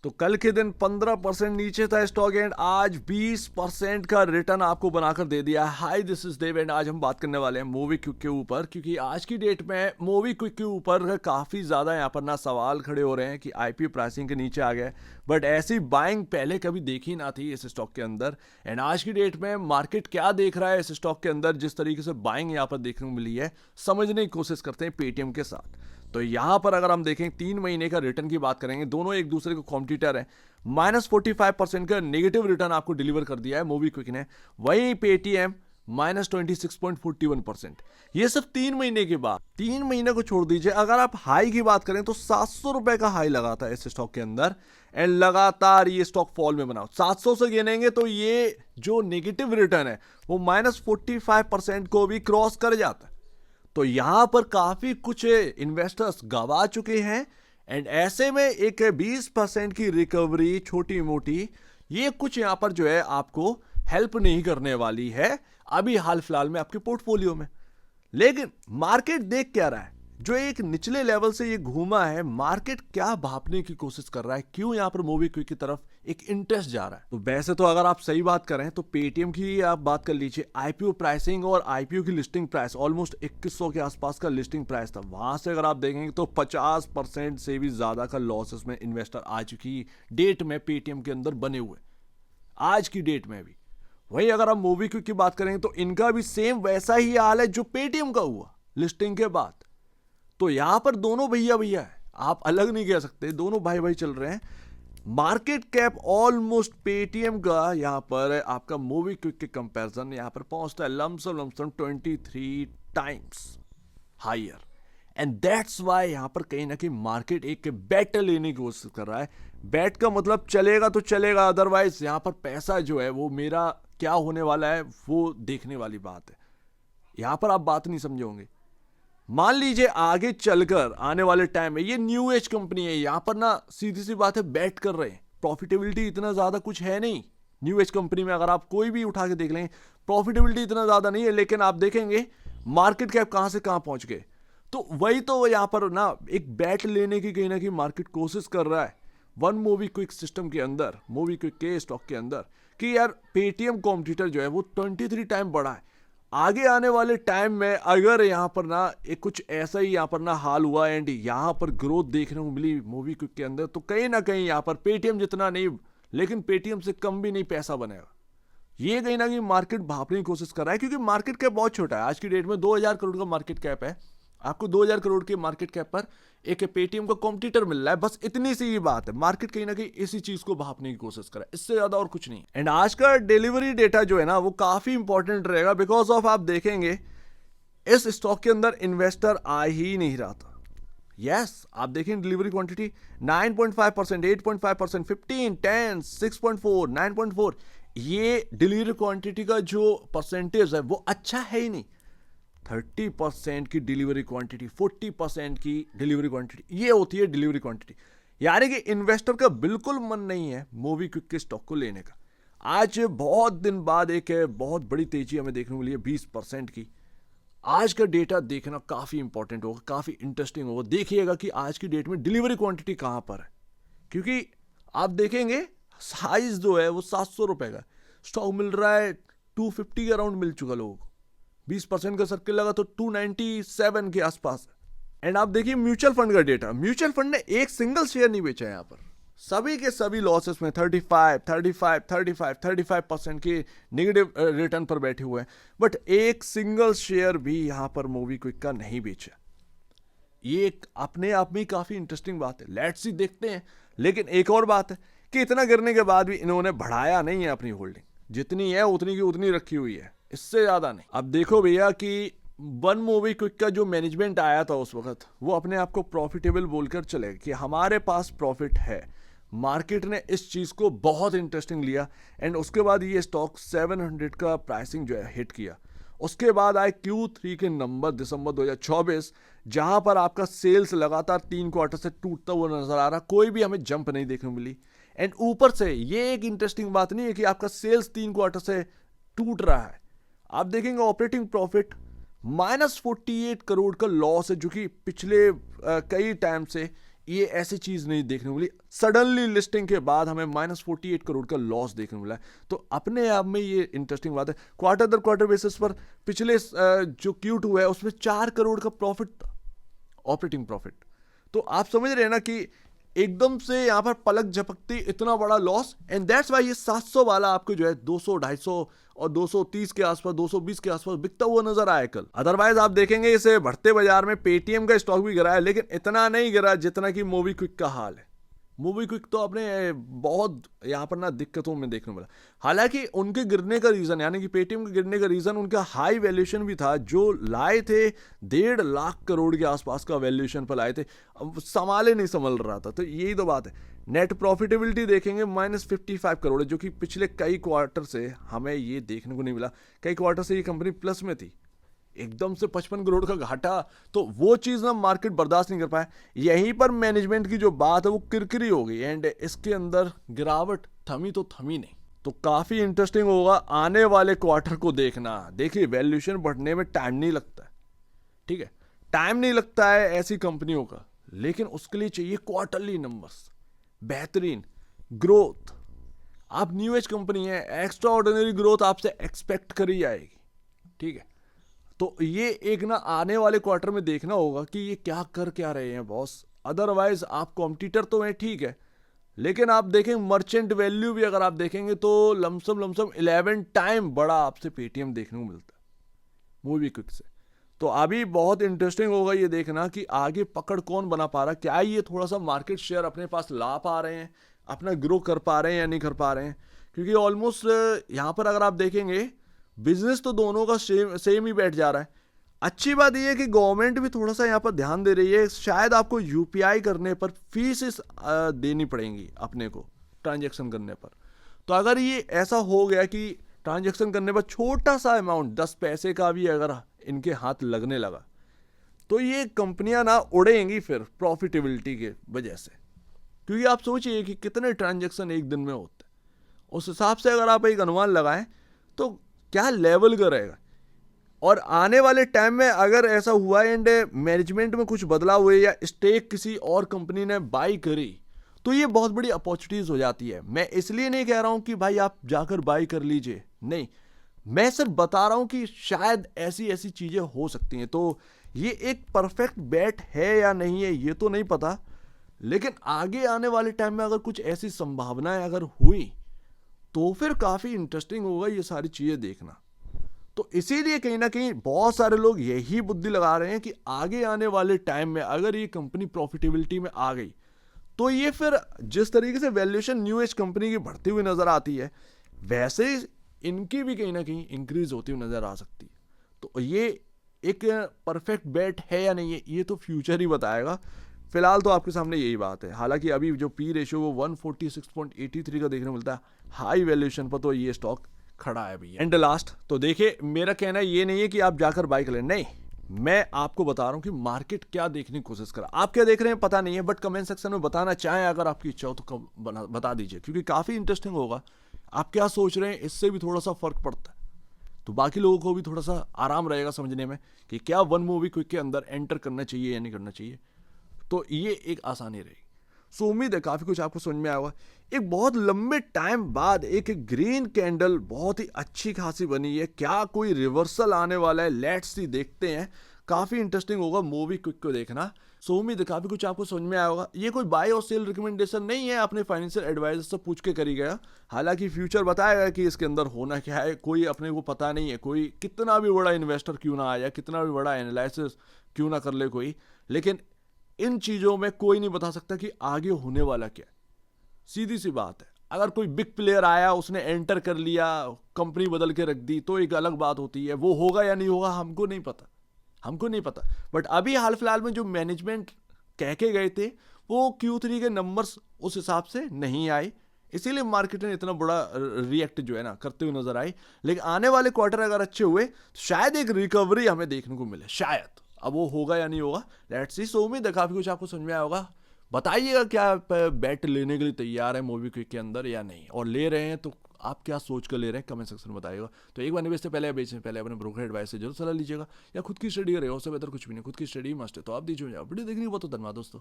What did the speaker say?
तो कल के दिन 15% नीचे था स्टॉक एंड आज 20% का रिटर्न आपको बनाकर दे दिया। हाय, दिस इज देव एंड आज हम बात करने वाले हैं मूवी क्विक के ऊपर, क्योंकि आज की डेट में मूवी क्विक के ऊपर काफ़ी ज़्यादा यहाँ पर ना सवाल खड़े हो रहे हैं कि आईपीओ प्राइसिंग के नीचे आ गए, बट ऐसी बाइंग पहले कभी देखी ना थी इस स्टॉक के अंदर। एंड आज की डेट में मार्केट क्या देख रहा है इस स्टॉक के अंदर, जिस तरीके से बाइंग यहाँ पर देखने को मिली है, समझने की कोशिश करते हैं पेटीएम के साथ। तो यहां पर अगर हम देखें 3 महीने का रिटर्न की बात करेंगे, दोनों एक दूसरे को कॉम्पिटिटर है। -45% का नेगेटिव रिटर्न आपको डिलीवर कर दिया है मूवी क्विक ने। वहीं पेटीएम -26.41%। ये सिर्फ 3 महीने के बाद। 3 महीने को छोड़ दीजिए, अगर आप हाई की बात करें तो 700 रुपए का हाई लगा था इस स्टॉक के अंदर एंड लगातार ये स्टॉक फॉल में बना। 700 से गिनेंगे तो ये जो नेगेटिव रिटर्न है वो -45% को भी क्रॉस कर जाता है। तो यहां पर काफी कुछ इन्वेस्टर्स गवा चुके हैं एंड ऐसे में एक 20% की रिकवरी छोटी मोटी, ये कुछ यहां पर जो है आपको हेल्प नहीं करने वाली है अभी हाल फिलहाल में आपके पोर्टफोलियो में। लेकिन मार्केट देख क्या रहा है, जो एक निचले लेवल से ये घूमा है, मार्केट क्या भापने की कोशिश कर रहा है, क्यों यहां पर मूवी क्विक की तरफ एक इंटरेस्ट जा रहा है। तो वैसे तो अगर आप सही बात करें तो पेटीएम की आप बात कर लीजिए, आईपीओ प्राइसिंग और आईपीओ की लिस्टिंग प्राइस ऑलमोस्ट 2100 के आसपास का लिस्टिंग प्राइस था। वहां से अगर आप देखेंगे तो 50% से भी ज्यादा का लॉसेस में इन्वेस्टर आज की डेट में पेटीएम के अंदर बने हुए, आज की डेट में भी। वही अगर आप मूवी क्विक की बात करेंगे तो इनका भी सेम वैसा ही हाल है जो पेटीएम का हुआ लिस्टिंग के बाद। तो यहां पर दोनों भैया भैया है, आप अलग नहीं कह सकते, दोनों भाई भाई चल रहे हैं। मार्केट कैप ऑलमोस्ट पेटीएम का यहां पर आपका मूवी क्विक के कंपैरिजन यहां पर पहुंचता है lump sum 23 times higher. And that's why यहां पर कहीं ना कहीं मार्केट एक बेट लेने की कोशिश कर रहा है। बेट का मतलब चलेगा तो चलेगा, अदरवाइज यहां पर पैसा जो है वो मेरा क्या होने वाला है वो देखने वाली बात है। यहां पर आप बात नहीं समझे होंगे। मान लीजिए आगे चलकर आने वाले टाइम में ये न्यू एज कंपनी है, यहां पर ना सीधी सी बात है बेट कर रहे हैं, प्रॉफिटेबिलिटी इतना ज्यादा कुछ है नहीं न्यू एज कंपनी में। अगर आप कोई भी उठा के देख लें प्रॉफिटेबिलिटी इतना ज्यादा नहीं है, लेकिन आप देखेंगे मार्केट कैप कहां से कहां पहुंच गए। तो वही तो यहां पर ना एक बैट लेने की कहीं ना कहीं मार्केट कोशिश कर रहा है वन मूवी क्विक सिस्टम के अंदर, मूवी क्विक के स्टॉक के अंदर, कि यार पेटीएम कॉम्पिटिटर जो है वो 23 टाइम बढ़ा है। आगे आने वाले टाइम में अगर यहां पर ना एक कुछ ऐसा ही यहां पर ना हाल हुआ एंड यहां पर ग्रोथ देखने को मिली मूवी क्विक के अंदर, तो कहीं ना कहीं यहां पर पेटीएम जितना नहीं लेकिन पेटीएम से कम भी नहीं पैसा बनेगा। ये कहीं ना कहीं मार्केट भापने की कोशिश कर रहा है, क्योंकि मार्केट कैप बहुत छोटा है। आज की डेट में 2000 करोड़ का मार्केट कैप है, आपको 2000 करोड़ के मार्केट कैप पर एक पेटीएम का कॉम्पिटिटर मिल रहा है, बस इतनी सी ही बात है। मार्केट कहीं ना कहीं इसी चीज को भापने की कोशिश कर रहा है, इससे ज्यादा और कुछ नहीं। एंड आज का डिलीवरी डेटा जो है ना वो काफी इंपॉर्टेंट रहेगा, बिकॉज ऑफ आप देखेंगे इस स्टॉक के अंदर इन्वेस्टर आ ही नहीं रहा था। यस, आप देखें डिलीवरी क्वांटिटी 9.5%, 8.5%, 15, 10, 6.4, 9.4, ये डिलीवरी क्वांटिटी का जो परसेंटेज है वो अच्छा है ही नहीं। 30% की डिलीवरी क्वांटिटी, 40% की डिलीवरी क्वांटिटी, ये होती है डिलीवरी क्वांटिटी। यानी कि इन्वेस्टर का बिल्कुल मन नहीं है मूवी क्विक के स्टॉक को लेने का। आज बहुत दिन बाद एक बहुत बड़ी तेजी हमें देखने को मिली है 20% की। आज का डेटा देखना काफी इंपॉर्टेंट होगा, काफी इंटरेस्टिंग होगा। देखिएगा कि आज की डेट में डिलीवरी क्वांटिटी कहां पर है, क्योंकि आप देखेंगे साइज जो है वो 700 रुपए का स्टॉक मिल रहा है, 250 के अराउंड मिल चुका लोगों को। 20% का सर्किल लगा तो 297 के आसपास है। एंड आप देखिए म्यूचुअल फंड का डेटा, म्यूचुअल फंड ने एक सिंगल शेयर नहीं बेचा है। यहां पर सभी के सभी लॉसेस में 35% की नेगेटिव रिटर्न पर बैठे हुए हैं, बट एक सिंगल शेयर भी यहां पर मूवी क्विक का नहीं बेचा। ये एक अपने आप में काफी इंटरेस्टिंग बात है, लेट्स सी देखते हैं। लेकिन एक और बात है कि इतना गिरने के बाद भी इन्होंने बढ़ाया नहीं है अपनी होल्डिंग, जितनी है उतनी की उतनी रखी हुई है, इससे ज्यादा नहीं। अब देखो भैया कि वन मूवी क्विक का जो मैनेजमेंट आया था उस वक्त, वो अपने आप को प्रॉफिटेबल बोलकर चले कि हमारे पास प्रॉफिट है। मार्केट ने इस चीज को बहुत इंटरेस्टिंग लिया एंड उसके बाद ये स्टॉक 700 का प्राइसिंग जो है हिट किया। उसके बाद आए Q3 के नंबर दिसंबर 2024, जहां पर आपका सेल्स लगातार 3 क्वार्टर से टूटता हुआ नजर आ रहा, कोई भी हमें जंप नहीं देखने को मिली। एंड ऊपर से ये एक इंटरेस्टिंग बात नहीं है कि आपका सेल्स 3 क्वार्टर से टूट रहा है, आप देखेंगे ऑपरेटिंग प्रॉफिट -48 करोड़ का लॉस है, जो कि पिछले कई टाइम से ये ऐसी चीज नहीं देखने को मिली। सडनली लिस्टिंग के बाद हमें -48 करोड़ का लॉस देखने को मिला है। तो अपने आप में ये इंटरेस्टिंग बात है। क्वार्टर दर क्वार्टर बेसिस पर पिछले जो Q2 है उसमें 4 करोड़ का प्रॉफिट था, ऑपरेटिंग प्रॉफिट। तो आप समझ रहे हैं ना कि एकदम से यहां पर पलक झपकती इतना बड़ा लॉस, एंड दैट्स वाई ये 700 वाला आपको जो है 200, 250 और 230 के आसपास, 220 के आसपास बिकता हुआ नजर आया कल। अदरवाइज आप देखेंगे इसे बढ़ते बाजार में पेटीएम का स्टॉक भी गिरा है, लेकिन इतना नहीं गिरा जितना कि मोबीक्विक का हाल है। मोबीक्विक तो अपने बहुत यहाँ पर ना दिक्कतों में देखने मिला। हालांकि उनके गिरने का रीजन, यानी कि पेटीएम के गिरने का रीजन उनका हाई वैल्यूएशन भी था, जो लाए थे 1.5 लाख करोड़ के आसपास का वैल्यूएशन पर लाए थे, अब संभाले नहीं संभल रहा था। तो यही तो बात है। नेट प्रॉफिटेबिलिटी देखेंगे -55 करोड़ है, जो कि पिछले कई क्वार्टर से हमें ये देखने को नहीं मिला। कई क्वार्टर से ये कंपनी प्लस में थी, एकदम से 55 करोड़ का घाटा, तो वो चीज ना मार्केट बर्दाश्त नहीं कर पाया। यहीं पर मैनेजमेंट की जो बात है वो किरकिरी हो गई, एंड इसके अंदर गिरावट थमी तो थमी नहीं। तो काफी इंटरेस्टिंग होगा आने वाले क्वार्टर को देखना। देखिए वैल्यूएशन बढ़ने में टाइम नहीं लगता है, ठीक है, टाइम नहीं लगता है ऐसी कंपनियों का, लेकिन उसके लिए चाहिए क्वार्टरली नंबर्स, बेहतरीन ग्रोथ। आप न्यू एज कंपनी है, एक्स्ट्रा ऑर्डिनरी ग्रोथ आपसे एक्सपेक्ट करी जाएगी, ठीक है। तो ये एक ना आने वाले क्वार्टर में देखना होगा कि ये क्या रहे हैं बॉस। अदरवाइज आप कॉम्पिटिटर तो हैं, ठीक है, लेकिन आप देखें मर्चेंट वैल्यू भी अगर आप देखेंगे तो लमसम 11 टाइम बड़ा आपसे पेटीएम देखने को मिलता है मोबीक्विक से। तो अभी बहुत इंटरेस्टिंग होगा ये देखना कि आगे पकड़ कौन बना पा रहा है। क्या ये थोड़ा सा मार्केट शेयर अपने पास ला पा रहे हैं, अपना ग्रो कर पा रहे हैं या नहीं कर पा रहे हैं। क्योंकि ऑलमोस्ट यहाँ पर अगर आप देखेंगे बिजनेस तो दोनों का सेम ही बैठ जा रहा है। अच्छी बात यह है कि गवर्नमेंट भी थोड़ा सा यहाँ पर ध्यान दे रही है। शायद आपको यूपीआई करने पर फीस देनी पड़ेंगी अपने को ट्रांजैक्शन करने पर। तो अगर ये ऐसा हो गया कि ट्रांजैक्शन करने पर छोटा सा अमाउंट 10 पैसे का भी अगर इनके हाथ लगने लगा, तो ये कंपनियां ना उड़ेंगी फिर प्रॉफिटेबिलिटी के वजह से। क्योंकि आप सोचिए कि कितने ट्रांजैक्शन एक दिन में होते हैं, उस हिसाब से अगर आप एक अनुमान लगाएं तो क्या लेवल का रहेगा। और आने वाले टाइम में अगर ऐसा हुआ एंड मैनेजमेंट में कुछ बदलाव हुए या स्टेक किसी और कंपनी ने बाई करी, तो ये बहुत बड़ी अपॉर्चुनिटीज हो जाती है। मैं इसलिए नहीं कह रहा हूं कि भाई आप जाकर बाई कर लीजिए, नहीं, मैं सिर्फ बता रहा हूं कि शायद ऐसी ऐसी चीजें हो सकती हैं। तो ये एक परफेक्ट बेट है या नहीं है ये तो नहीं पता, लेकिन आगे आने वाले टाइम में अगर कुछ ऐसी संभावनाएं अगर हुई तो फिर काफी इंटरेस्टिंग होगा ये सारी चीजें देखना। तो इसीलिए कहीं ना कहीं बहुत सारे लोग यही बुद्धि लगा रहे हैं कि आगे आने वाले टाइम में अगर ये कंपनी प्रॉफिटेबिलिटी में आ गई तो ये फिर जिस तरीके से वैल्यूएशन न्यू एज कंपनी की बढ़ती हुई नजर आती है, वैसे इनकी भी कहीं ना कहीं इंक्रीज होती हुई नजर आ सकती है। तो ये एक परफेक्ट बेट है या नहीं है ये तो फ्यूचर ही बताएगा। फिलहाल तो आपके सामने यही बात है। हालांकि अभी जो पी रेशियो वो 146.83 का देखने को मिलता है हाई वैल्यूएशन पर, तो ये स्टॉक खड़ा है भैया। एंड लास्ट तो देखिए, मेरा कहना ये नहीं है कि आप जाकर बाइक लें, नहीं, मैं आपको बता रहा हूं कि मार्केट क्या देखने की कोशिश कर रहा है। आप क्या देख रहे हैं पता नहीं है, बट कमेंट सेक्शन में बताना चाहें अगर आपकी इच्छा हो तो बता दीजिए, क्योंकि काफी इंटरेस्टिंग होगा। आप क्या सोच रहे हैं इससे भी थोड़ा सा फर्क पड़ता है, तो बाकी लोगों को भी थोड़ा सा आराम रहेगा समझने में कि क्या वन मोबीक्विक के अंदर एंटर करना चाहिए या नहीं करना चाहिए। तो ये एक आसानी रहेगी। सो उम्मीद है काफी कुछ आपको समझ में आया होगा। एक बहुत लंबे टाइम बाद एक ग्रीन कैंडल बहुत ही अच्छी खासी बनी है। क्या कोई रिवर्सल आने वाला है? लेट्स सी, देखते हैं। काफी इंटरेस्टिंग होगा मोबीक्विक को देखना। सो उम्मीद है काफी कुछ आपको समझ में आया होगा। ये कोई बाय और सेल रिकमेंडेशन नहीं है, अपने फाइनेंशियल एडवाइजर से पूछ के करी गया। हालांकि फ्यूचर बताएगा कि इसके अंदर होना क्या है, कोई अपने को पता नहीं है। कोई कितना भी बड़ा इन्वेस्टर क्यों ना आया, कितना भी बड़ा एनालिसिस क्यों ना कर ले कोई, लेकिन इन चीजों में कोई नहीं बता सकता कि आगे होने वाला क्या। सीधी सी बात है, अगर कोई बिग प्लेयर आया, उसने एंटर कर लिया, कंपनी बदल के रख दी, तो एक अलग बात होती है। वो होगा या नहीं होगा हमको नहीं पता। बट अभी हाल फिलहाल में जो मैनेजमेंट कह के गए थे वो Q3 के नंबर्स उस हिसाब से नहीं आए, इसीलिए मार्केट ने इतना बड़ा रिएक्ट जो है ना करते हुए नजर आई। लेकिन आने वाले क्वार्टर अगर अच्छे हुए तो शायद एक रिकवरी हमें देखने को मिले, शायद। अब वो होगा या नहीं होगा, लेट्स सी। सो उम्मीद है काफी कुछ आपको समझ में आया होगा। बताइएगा क्या बैट लेने के लिए तैयार है मोबीक्विक के अंदर या नहीं, और ले रहे हैं तो आप क्या सोच कर ले रहे हैं कमेंट सेक्शन में बताइएगा। तो एक बार निवेश से पहले या बेचने से पहले अपने ब्रोकर एडवाइस से जरूर सलाह लीजिएगा, या खुद की स्टडी करेगा, उससे बेहतर कुछ भी नहीं। खुद की स्टडी मस्ट है, तो आप दीजिए। वीडियो देखने के बाद तो धन्यवाद दोस्तों।